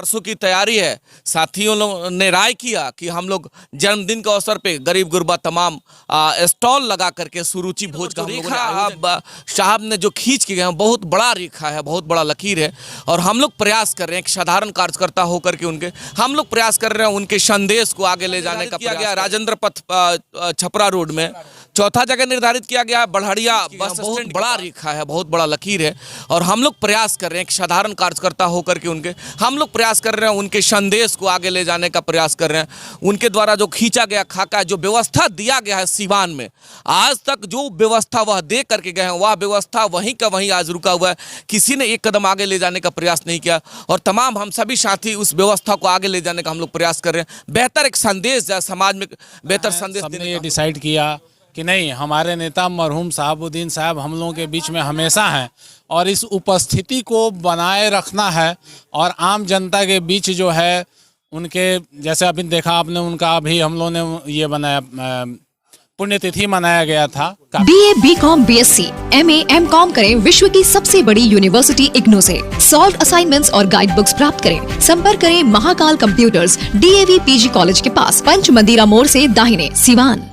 परसों की तैयारी है। साथियों लोग ने राय किया कि हम लोग जन्मदिन के अवसर पे गरीब गुरबा तमाम स्टॉल लगा करके सुरुचि भोज का हम लोगों ने साहब ने जो खींच के गए हैं, बहुत बड़ा रेखा है, बहुत बड़ा लकीर है। और हम लोग प्रयास कर रहे हैं कि साधारण कार्यकर्ता होकर के उनके हम लोग प्रयास कर रहे हैं उनके संदेश को आगे ले जाने का किया गया। राजेंद्र पथ छपरा रोड में चौथा जगह निर्धारित किया गया। बढ़िया बस बहुत बड़ा रेखा है, बहुत बड़ा लकीर है। और हम लोग प्रयास कर रहे हैं कि साधारण कार्यकर्ता होकर के उनके हम लोग प्रयास कर रहे हैं उनके संदेश को आगे ले जाने का प्रयास कर रहे हैं। उनके द्वारा जो खींचा गया खाका, जो व्यवस्था दिया गया है सिवान में, आज तक जो व्यवस्था वह दे करके गए हैं वह व्यवस्था वहीं का वहीं आज रुका हुआ है। किसी ने एक कदम आगे ले जाने का प्रयास नहीं किया। और तमाम हम सभी साथी उस व्यवस्था को आगे ले जाने का हम लोग प्रयास कर रहे हैं। बेहतर एक संदेश जाए समाज में, बेहतर संदेश देने हमने ये डिसाइड किया कि नहीं, हमारे नेता मरहूम शहाबुद्दीन साहब हम लोगों के बीच में हमेशा हैं और इस उपस्थिति को बनाए रखना है। और आम जनता के बीच जो है उनके, जैसे अभी देखा आपने, उनका अभी हम लोगों ने ये बनाया, पुण्यतिथि मनाया गया था। BA, BCom, BSc, MA, MCom करें विश्व की सबसे बड़ी यूनिवर्सिटी इग्नू से। सॉल्व असाइनमेंट्स और गाइड बुक्स प्राप्त करें। संपर्क करें Mahakal computers, DAV PG college के पास, पंच मंदिरा मोड़ से दाहिने, Siwan.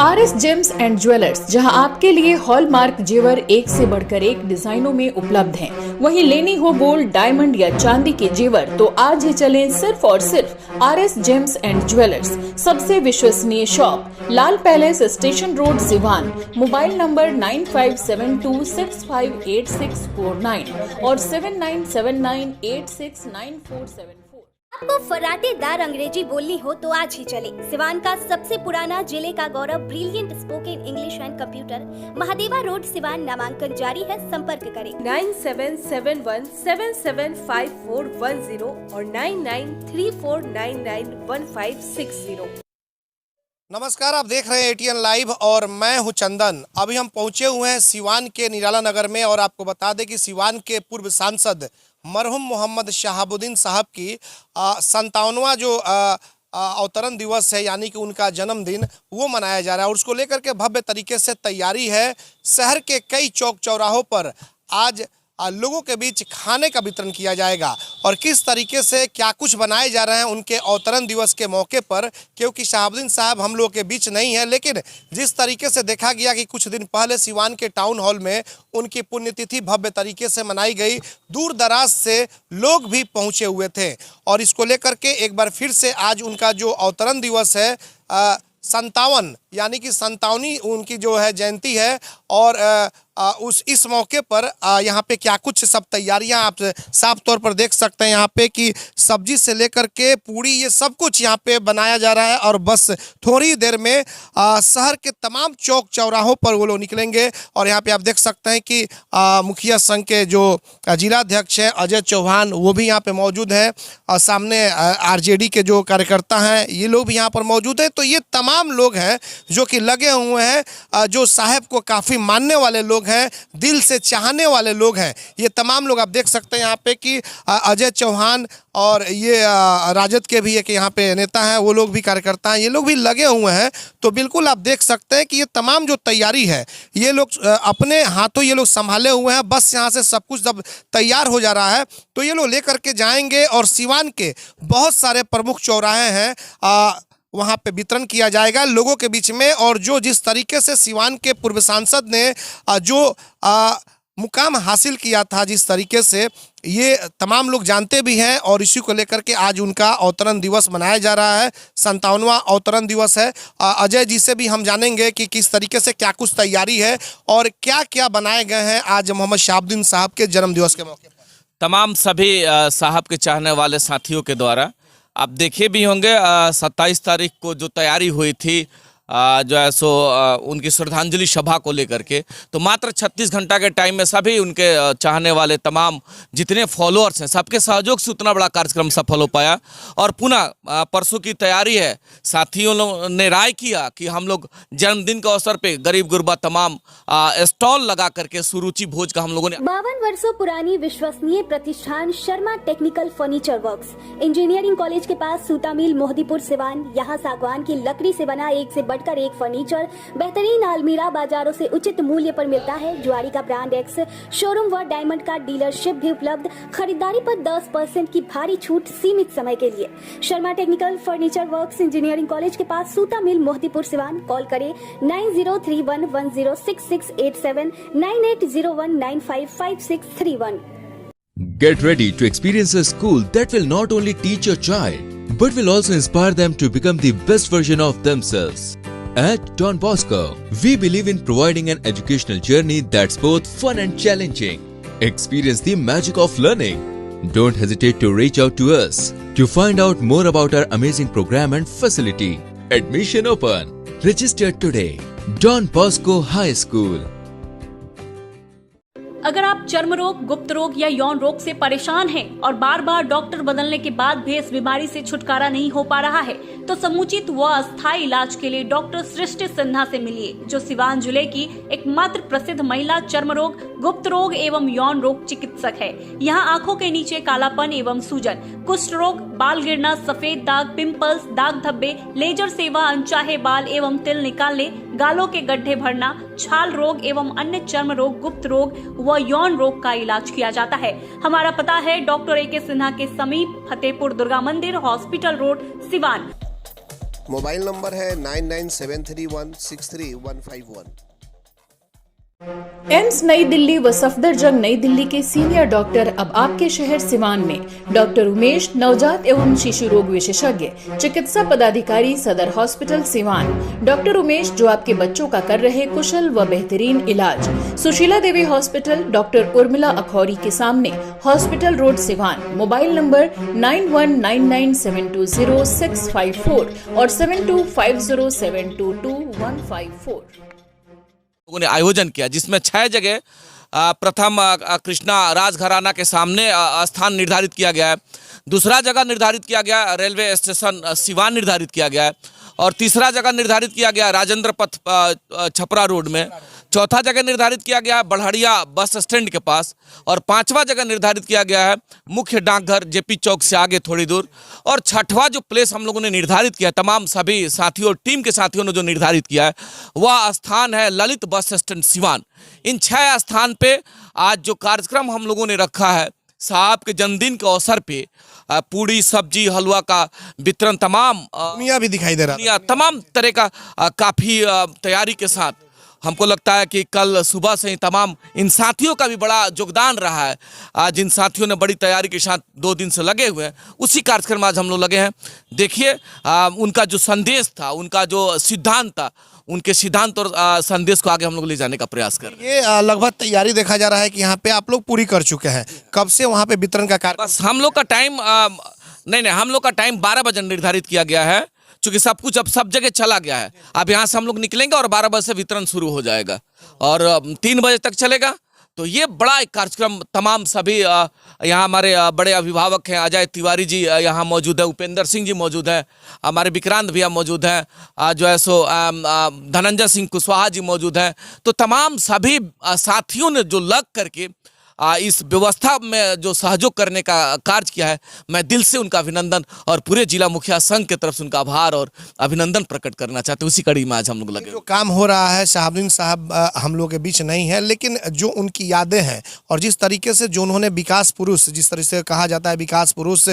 RS James and jewellers, जहां आपके लिए हॉलमार्क जेवर एक से बढ़कर एक डिजाइनों में उपलब्ध हैं। वहीं लेनी हो गोल्ड, डायमंड या चांदी के जेवर तो आज ही चलें सिर्फ और सिर्फ RS जेम्स एंड ज्वेलर्स। सबसे विश्वसनीय shop, Lal palace, station road, Siwan. Mobile number 9572658649 और 7979869474। आपको फराटेदार अंग्रेजी बोलनी हो तो आज ही चले सिवान का सबसे पुराना, जिले का गौरव, brilliant spoken English and computer, Mahadeva road, Siwan. नामांकन जारी है, संपर्क करें 9771775410 और 9934991560। नमस्कार, आप देख रहे हैं ATN लाइव और मैं हूं चंदन। अभी हम पहुंचे हुए हैं सिवान के निराला नगर में और आपको बता दें कि सिवान के पूर्व सांसद मरहूम मोहम्मद शहाबुद्दीन साहब की 57वां जो अवतरण दिवस है, यानी कि उनका जन्मदिन, वो मनाया जा रहा है। और उसको लेकर के भव्य तरीके से तैयारी है। शहर के कई चौक चौराहों पर आज लोगों के बीच खाने का वितरण किया जाएगा। और किस तरीके से क्या कुछ बनाए जा रहे हैं उनके अवतरण दिवस के मौके पर, क्योंकि शहाबुद्दीन साहब हम लोगों के बीच नहीं है, लेकिन जिस तरीके से देखा गया कि कुछ दिन पहले सिवान के टाउन हॉल में उनकी पुण्यतिथि भव्य तरीके से मनाई गई, दूर दराज से लोग भी पहुंचे हुए थे। और इसको लेकर के एक बार फिर से आज उनका जो अवतरण दिवस है, 57 यानी कि 57वीं उनकी जो है जयंती है। और इस मौके पर यहाँ पे क्या कुछ सब तैयारियां आप साफ तौर पर देख सकते हैं। यहाँ पे कि सब्जी से लेकर के पूड़ी, ये सब कुछ यहाँ पे बनाया जा रहा है। और बस थोड़ी देर में शहर के तमाम चौक चौराहों पर वो लोग निकलेंगे। और यहाँ पे आप देख सकते हैं कि मुखिया संघ के जो जिलाध्यक्ष हैं अजय चौहान, वो भी यहाँ पे मौजूद हैं। और सामने RJD के जो कार्यकर्ता हैं, ये लोग भी यहाँ पर मौजूद हैं। तो ये तमाम लोग हैं जो कि लगे हुए हैं, जो साहब को काफ़ी मानने वाले लोग हैं, दिल से चाहने वाले लोग हैं। ये तमाम लोग आप देख सकते हैं यहाँ पे कि अजय चौहान और ये राजद के भी एक यहाँ पे नेता हैं, वो लोग भी कार्यकर्ता हैं, ये लोग भी लगे हुए हैं। तो बिल्कुल आप देख सकते हैं कि ये तमाम जो तैयारी है, ये लोग अपने हाथों ये लोग संभाले हुए हैं। बस यहाँ से सब कुछ जब तैयार हो जा रहा है तो ये लोग लेकर के जाएंगे और सिवान के बहुत सारे प्रमुख चौराहे हैं, वहाँ पे वितरण किया जाएगा लोगों के बीच में। और जो जिस तरीके से सिवान के पूर्व सांसद ने जो मुकाम हासिल किया था, जिस तरीके से, ये तमाम लोग जानते भी हैं। और इसी को लेकर के आज उनका अवतरण दिवस मनाया जा रहा है, 57वां अवतरण दिवस है। अजय जी से भी हम जानेंगे कि किस तरीके से क्या कुछ तैयारी है और क्या क्या बनाए गए हैं आज मोहम्मद शहाबुद्दीन साहब के जन्म दिवस के मौके पर। तमाम सभी साहब के चाहने वाले साथियों के द्वारा आप देखे भी होंगे 27 तारीख को जो तैयारी हुई थी, जो है सो उनकी श्रद्धांजलि सभा को लेकर के, तो मात्र 36 घंटा के टाइम में सभी उनके चाहने वाले तमाम जितने फॉलोअर्स हैं, सबके सहयोग से उतना बड़ा कार्यक्रम सफल हो पाया। और पुनः परसों की तैयारी है। साथियों लोग ने राय किया कि हम लोग जन्मदिन के अवसर पे गरीब गुरबा तमाम स्टॉल लगा करके सुरुचि भोज का हम लोगों ने 52 वर्षों पुरानी विश्वसनीय प्रतिष्ठान Sharma technical furniture works, engineering college के पास, सूता मिल, मोहदीपुर, सिवान। यहाँ सागवान की लकड़ी से बना एक से बढ़कर एक फर्नीचर, बेहतरीन अलमीरा बाजारों से उचित मूल्य पर मिलता है। जुआरी का ब्रांड एक्स शोरूम व डायमंड का डीलरशिप भी उपलब्ध। खरीदारी पर 10% की भारी छूट सीमित समय के लिए। Sharma technical furniture works engineering college के पास सूता मिल मोहतीपुर सिवान। कॉल करें 9031106687 9801955631। Get ready to experience a school that will not only teach your child, but will also inspire them to become the best version of themselves. At Don Bosco, we believe in providing an educational journey that's both fun and challenging. Experience the magic of learning. Don't hesitate to reach out to us to find out more about our amazing program and facility. Admission open. Register today. Don Bosco High School. अगर आप चर्म रोग, गुप्त रोग या यौन रोग से परेशान हैं और बार बार डॉक्टर बदलने के बाद भी इस बीमारी से छुटकारा नहीं हो पा रहा है, तो समुचित व अस्थायी इलाज के लिए डॉक्टर सृष्टि सिन्हा से मिलिए, जो सिवान जिले की एकमात्र प्रसिद्ध महिला चर्म रोग, गुप्त रोग एवं यौन रोग चिकित्सक है। यहाँ आंखों के नीचे कालापन एवं सूजन, कुष्ठ रोग, बाल गिरना, सफेद दाग, पिंपल्स, दाग धब्बे, लेजर सेवा, अनचाहे बाल एवं तिल निकालने, गालों के गड्ढे भरना, छाल रोग एवं अन्य चर्म रोग, गुप्त रोग व यौन रोग का इलाज किया जाता है। हमारा पता है डॉक्टर A.K. सिन्हा के समीप फतेहपुर दुर्गा मंदिर, hospital road, Siwan. Mobile number है 9973163151। एम्स नई दिल्ली व सफदरजंग नई दिल्ली के सीनियर डॉक्टर अब आपके शहर सिवान में। डॉक्टर उमेश, नवजात एवं शिशु रोग विशेषज्ञ, चिकित्सा पदाधिकारी, सदर हॉस्पिटल सिवान। डॉक्टर उमेश जो आपके बच्चों का कर रहे कुशल व बेहतरीन इलाज। सुशीला देवी हॉस्पिटल, डॉक्टर उर्मिला अखौरी के सामने, hospital road Siwan. Mobile number 9199720654 और 7250722154। लोगों ने आयोजन किया, जिसमें 6 जगह प्रथम कृष्णा राजघराना के सामने स्थान निर्धारित किया गया है। दूसरा जगह निर्धारित किया गया रेलवे स्टेशन सिवान निर्धारित किया गया है, और तीसरा जगह निर्धारित किया गया राजेंद्र पथ छपरा रोड में। चौथा जगह निर्धारित किया गया बढ़िया बस स्टैंड के पास, और 5वां जगह निर्धारित किया गया है मुख्य डाकघर जेपी चौक से आगे थोड़ी दूर। और 6वां जो प्लेस हम लोगों ने निर्धारित किया, तमाम सभी साथियों, टीम के साथियों ने जो निर्धारित किया है, वह स्थान है ललित बस स्टैंड सिवान। इन 6 स्थान पे आज जो कार्यक्रम हम लोगों ने रखा है, साहब के जन्मदिन के अवसर पे पूड़ी, सब्जी, हलवा का वितरण, तमाम दुनिया भी दिखाई दे रहा है, तमाम तरह का काफ़ी तैयारी के साथ। हमको लगता है कि कल सुबह से ही तमाम इन साथियों का भी बड़ा योगदान रहा है। आज इन साथियों ने बड़ी तैयारी के साथ 2 दिन से लगे हुए हैं, उसी कार्यक्रम में आज हम लोग लगे हैं। देखिए उनका जो संदेश था, उनका जो सिद्धांत था, उनके सिद्धांत और संदेश को आगे हम लोग ले जाने का प्रयास कर रहे हैं। ये लगभग तैयारी देखा जा रहा है कि यहाँ पे आप लोग पूरी कर चुके हैं। कब से वहाँ पे वितरण का कार्य? बस हम लोग का टाइम हम लोग का टाइम 12 बजे निर्धारित किया गया है, क्योंकि सब कुछ अब सब जगह चला गया है। अब यहाँ से हम लोग निकलेंगे और 12 बजे से वितरण शुरू हो जाएगा और 3 बजे तक चलेगा। तो ये बड़ा एक कार्यक्रम, तमाम सभी यहाँ हमारे बड़े अभिभावक हैं, अजय तिवारी जी यहाँ मौजूद है, उपेंद्र सिंह जी मौजूद हैं, हमारे विक्रांत भैया मौजूद हैं, जो है सो धनंजय सिंह कुशवाहा जी मौजूद हैं। तो तमाम सभी साथियों ने जो लग करके इस व्यवस्था में जो सहयोग करने का कार्य किया है, मैं दिल से उनका अभिनंदन और पूरे जिला मुखिया संघ की तरफ से उनका आभार और अभिनंदन प्रकट करना चाहते हैं। उसी कड़ी में आज हम लोग लगे। जो काम हो रहा है, शहाबुद्दीन साहब हम लोग के बीच नहीं है, लेकिन जो उनकी यादें हैं और जिस तरीके से जो उन्होंने विकास पुरुष, जिस तरह से कहा जाता है विकास पुरुष,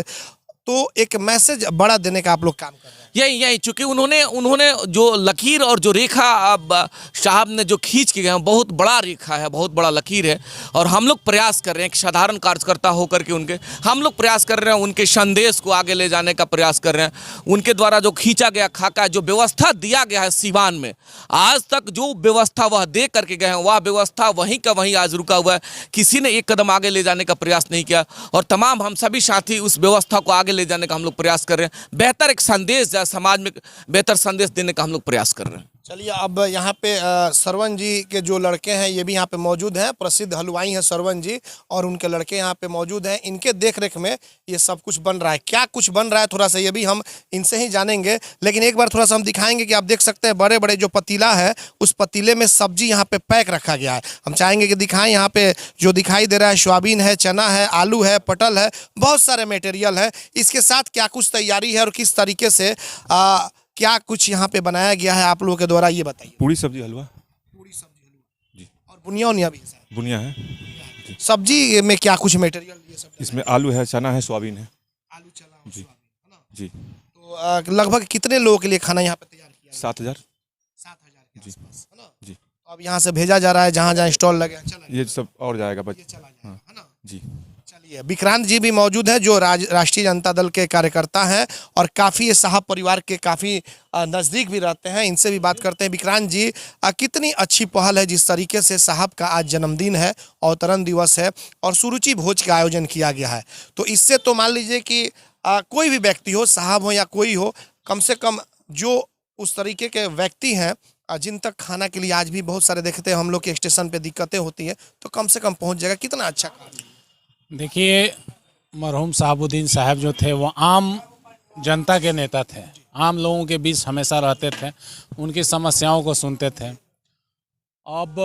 तो एक मैसेज बड़ा देने का आप लोग काम कर रहे हैं। यही चूंकि उन्होंने जो लकीर और जो रेखा अब साहब ने जो खींच के गए, बहुत बड़ा रेखा है, बहुत बड़ा लकीर है। और हम लोग प्रयास कर रहे हैं, एक साधारण कार्यकर्ता होकर के उनके हम लोग प्रयास कर रहे हैं, उनके संदेश को आगे ले जाने का प्रयास कर रहे हैं। उनके द्वारा जो खींचा गया खाका, जो व्यवस्था दिया गया है सिवान में, आज तक जो व्यवस्था वह दे करके गए हैं, वह व्यवस्था वहीं का वहीं आज रुका हुआ है। किसी ने एक कदम आगे ले जाने का प्रयास नहीं किया, और तमाम हम सभी साथी उस व्यवस्था को आगे ले जाने का हम लोग प्रयास कर रहे हैं। बेहतर एक संदेश, समाज में बेहतर संदेश देने का हम लोग प्रयास कर रहे हैं। चलिए, अब यहाँ पे सरवन जी के जो लड़के हैं ये भी यहाँ पे मौजूद हैं। प्रसिद्ध हलवाई हैं सरवन जी, और उनके लड़के यहाँ पे मौजूद हैं। इनके देखरेख में ये सब कुछ बन रहा है। क्या कुछ बन रहा है थोड़ा सा ये भी हम इनसे ही जानेंगे, लेकिन एक बार थोड़ा सा हम दिखाएंगे कि आप देख सकते हैं बड़े बड़े जो पतीला है, उस पतीले में सब्जी यहाँ पे पैक रखा गया है। हम चाहेंगे कि दिखाएं। यहाँ पे जो दिखाई दे रहा है, सोयाबीन है, चना है, आलू है, पटल है, बहुत सारे मटेरियल है। इसके साथ क्या कुछ तैयारी है और किस तरीके से क्या कुछ यहाँ पे बनाया गया है आप लोगों के द्वारा, ये बताइए। पूरी सब्जी हलवा। पूरी सब्जी हलवा जी। और बुनिया उनिया भी है। बुनिया है। सब्जी में क्या कुछ मटेरियल ये सब? इसमें आलू है, चना है, सोयाबीन है। आलू, चना, जी। सोयाबीन, है ना? जी। तो लगभग कितने लोगों के लिए खाना यहाँ पे तैयार किया? 7,000। 7,000 के जी। आसपास, है ना? जी। तो अब यहाँ से भेजा जा रहा है, जहाँ जहाँ स्टॉल लगे ये सब और जाएगा ये चला जाएगा, है ना? जी। चलिए, विक्रांत जी भी मौजूद है जो राष्ट्रीय जनता दल के कार्यकर्ता हैं और काफ़ी ये साहब परिवार के काफ़ी नज़दीक भी रहते हैं। इनसे भी बात करते हैं। विक्रांत जी, कितनी अच्छी पहल है जिस तरीके से साहब का आज जन्मदिन है, अवतरण दिवस है और सुरुचि भोज का आयोजन किया गया है। तो इससे तो मान लीजिए कि कोई भी व्यक्ति हो, साहब हो या कोई हो, कम से कम जो उस तरीके के व्यक्ति हैं जिन तक खाना के लिए आज भी बहुत सारे देखते हैं हम लोग के स्टेशन पे दिक्कतें होती हैं, तो कम से कम पहुंच जाएगा। कितना अच्छा काम। देखिए, मरहूम साहबुद्दीन साहब जो थे वो आम जनता के नेता थे, आम लोगों के बीच हमेशा रहते थे, उनकी समस्याओं को सुनते थे। अब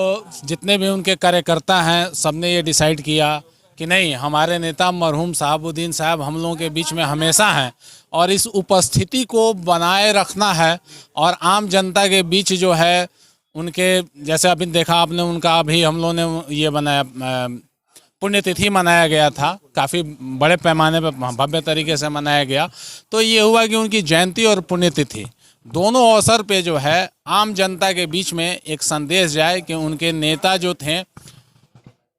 जितने भी उनके कार्यकर्ता हैं सबने ये डिसाइड किया कि नहीं, हमारे नेता मरहूम साहबुद्दीन साहब हम लोगों के बीच में हमेशा हैं और इस उपस्थिति को बनाए रखना है और आम जनता के बीच जो है उनके, जैसे अभी देखा आपने, उनका अभी हम लोगों ने ये बनाया, पुण्यतिथि मनाया गया था, काफ़ी बड़े पैमाने पर भव्य तरीके से मनाया गया। तो ये हुआ कि उनकी जयंती और पुण्यतिथि दोनों अवसर पे जो है आम जनता के बीच में एक संदेश जाए कि उनके नेता जो थे,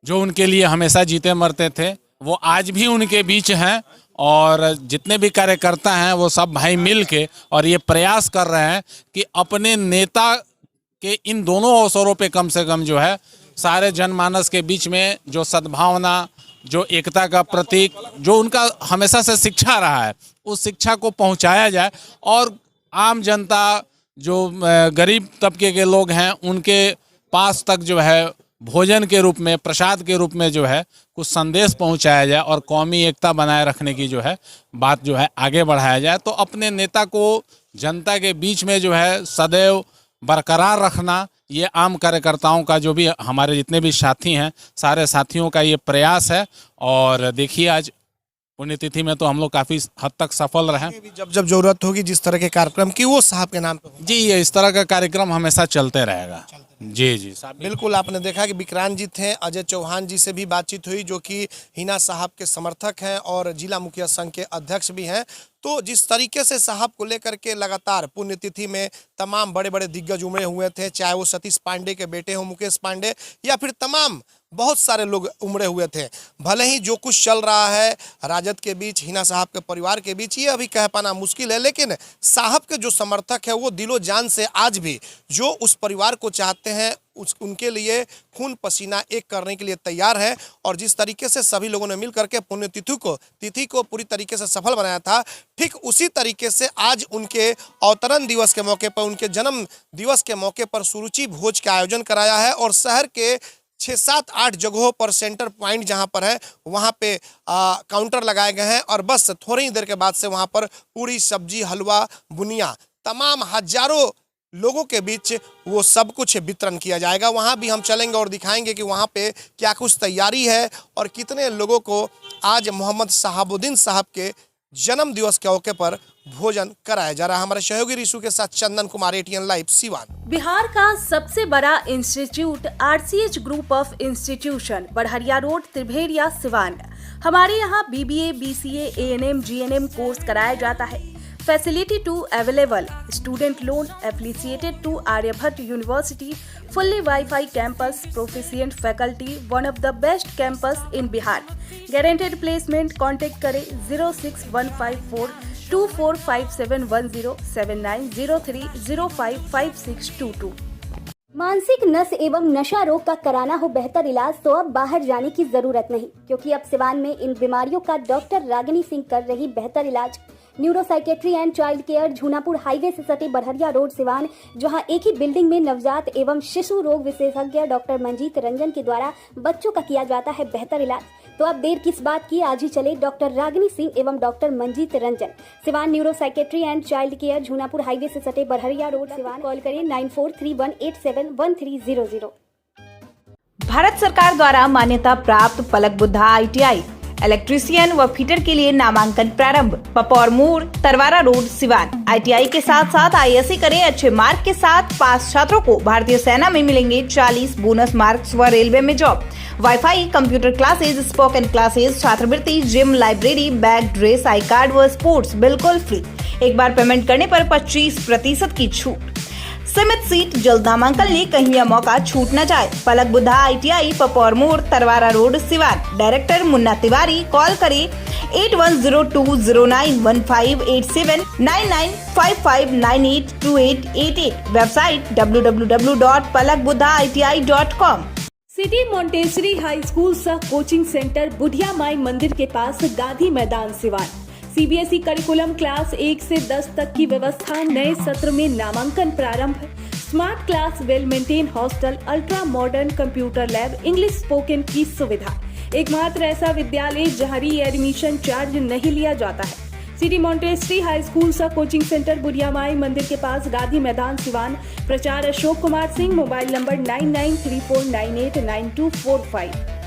जो उनके लिए हमेशा जीते मरते थे, वो आज भी उनके बीच हैं और जितने भी कार्यकर्ता हैं वो सब भाई मिल के और ये प्रयास कर रहे हैं कि अपने नेता के इन दोनों अवसरों पे कम से कम जो है सारे जनमानस के बीच में जो सद्भावना, जो एकता का प्रतीक, जो उनका हमेशा से शिक्षा रहा है, उस शिक्षा को पहुंचाया जाए और आम जनता, जो गरीब तबके के लोग हैं, उनके पास तक जो है भोजन के रूप में, प्रसाद के रूप में जो है कुछ संदेश पहुंचाया जाए और कौमी एकता बनाए रखने की जो है बात जो है आगे बढ़ाया जाए। तो अपने नेता को जनता के बीच में जो है सदैव बरकरार रखना, ये आम कार्यकर्ताओं का, जो भी हमारे जितने भी साथी हैं, सारे साथियों का ये प्रयास है। और देखिए, आज पुण्यतिथि में तो हम लोग काफ़ी हद तक सफल रहे। जब जब जरूरत होगी जिस तरह के कार्यक्रम की, वो साहब के नाम पे जी, ये इस तरह का कार्यक्रम हमेशा चलते रहेगा। जी जी साहब, बिल्कुल। आपने देखा कि विक्रांत जी थे, अजय चौहान जी से भी बातचीत हुई जो कि हिना साहब के समर्थक हैं और जिला मुखिया संघ के अध्यक्ष भी हैं। तो जिस तरीके से साहब को लेकर के लगातार पुण्यतिथि में तमाम बड़े बड़े दिग्गज उमड़े हुए थे, चाहे वो सतीश पांडे के बेटे हो मुकेश पांडे या फिर तमाम बहुत सारे लोग उमड़े हुए थे। भले ही जो कुछ चल रहा है राजद के बीच, हिना साहब के परिवार के बीच, ये अभी कह पाना मुश्किल है, लेकिन साहब के जो समर्थक है वो दिलो जान से आज भी जो उस परिवार को चाहते हैं उनके लिए खून पसीना एक करने के लिए तैयार है। और जिस तरीके से सभी लोगों ने मिल करके पुण्यतिथि को पूरी तरीके से सफल बनाया था, ठीक उसी तरीके से आज उनके अवतरण दिवस के मौके पर, उनके जन्म दिवस के मौके पर सुरुचि भोज का आयोजन कराया है और शहर के 6, 7, 8 जगहों पर सेंटर पॉइंट जहां पर है वहां पे काउंटर लगाए गए हैं और बस थोड़ी ही देर के बाद से वहां पर पूरी सब्जी, हलवा, बुनिया, तमाम हजारों लोगों के बीच वो सब कुछ वितरण किया जाएगा। वहां भी हम चलेंगे और दिखाएंगे कि वहां पे क्या कुछ तैयारी है और कितने लोगों को आज मोहम्मद साहबुद्दीन साहब के जन्म दिवस के मौके पर भोजन कराया जा रहा है। हमारे सहयोगी रिशु के साथ चंदन कुमार, ATN लाइव, सिवान। बिहार का सबसे बड़ा institute RCH group of institution, Barharia road, Tribheriya, Siwan. हमारे यहाँ BBA, BCA, ANM, GNM course कराया जाता है। Facility to available, student loan affiliated to Aryabhatta University, fully Wi-Fi campus, proficient faculty, one of the best campus in Bihar. Guaranteed placement, contact करें 06154245710 7903055622। मानसिक नस एवं नशा रोग का कराना हो बेहतर इलाज तो अब बाहर जाने की जरूरत नहीं, क्योंकि अब सिवान में इन बीमारियों का डॉक्टर रागिनी सिंह कर रही बेहतर इलाज। न्यूरोसाइकेट्री and child care, Jhunapur highway से सटे बड़हरिया रोड, सिवान, जहां एक ही बिल्डिंग में नवजात एवं शिशु रोग विशेषज्ञ डॉक्टर मंजीत रंजन के द्वारा बच्चों का किया जाता है बेहतर इलाज। तो अब देर किस बात की, आज ही चले डॉक्टर रागिनी सिंह एवं doctor Manjeet Ranjan, Siwan neuropsychiatry and child care, Jhunapur highway से सटे बड़हरिया रोड, सिवान। कॉल करें 9431871300। भारत सरकार द्वारा मान्यता प्राप्त पलक बुद्धा ITI इलेक्ट्रीशियन व फिटर के लिए नामांकन प्रारंभ। पपौर मोड़, तरवारा रोड, सिवान। ITI के साथ साथ ISC करें। अच्छे मार्क के साथ पास छात्रों को भारतीय सेना में मिलेंगे 40 बोनस मार्क्स व रेलवे में job. Wifi, computer classes, spoken classes, छात्रवृत्ति, gym, library, bag, dress, I card व स्पोर्ट्स बिल्कुल फ्री। एक बार पेमेंट करने पर 25% की छूट। सीमित सीट, जल्द नामांकन ले, कहीं यह मौका छूट न जाए। पलक बुद्धा ITI, पपौर मोड़, Tarwara road, Siwan. Director Munna Tiwari. Call करें 8102091587 9955982888। Website www.palakbuddhaiti.com। City Montessori high school सह कोचिंग सेंटर बुढ़िया माई मंदिर के पास, Gandhi Maidan, Siwan. CBSE curriculum class 1 से 10 तक की व्यवस्था। नए सत्र में नामांकन प्रारंभ। Smart class, well maintain hostel, ultra modern computer lab, English spoken की सुविधा। एकमात्र ऐसा विद्यालय जहां री एडमिशन चार्ज नहीं लिया जाता है। सिटी मॉन्टेसरी हाई स्कूल सा कोचिंग सेंटर बुढ़िया माई मंदिर के पास, गांधी मैदान, सिवान। प्रचार अशोक कुमार सिंह। Mobile number 9934989245।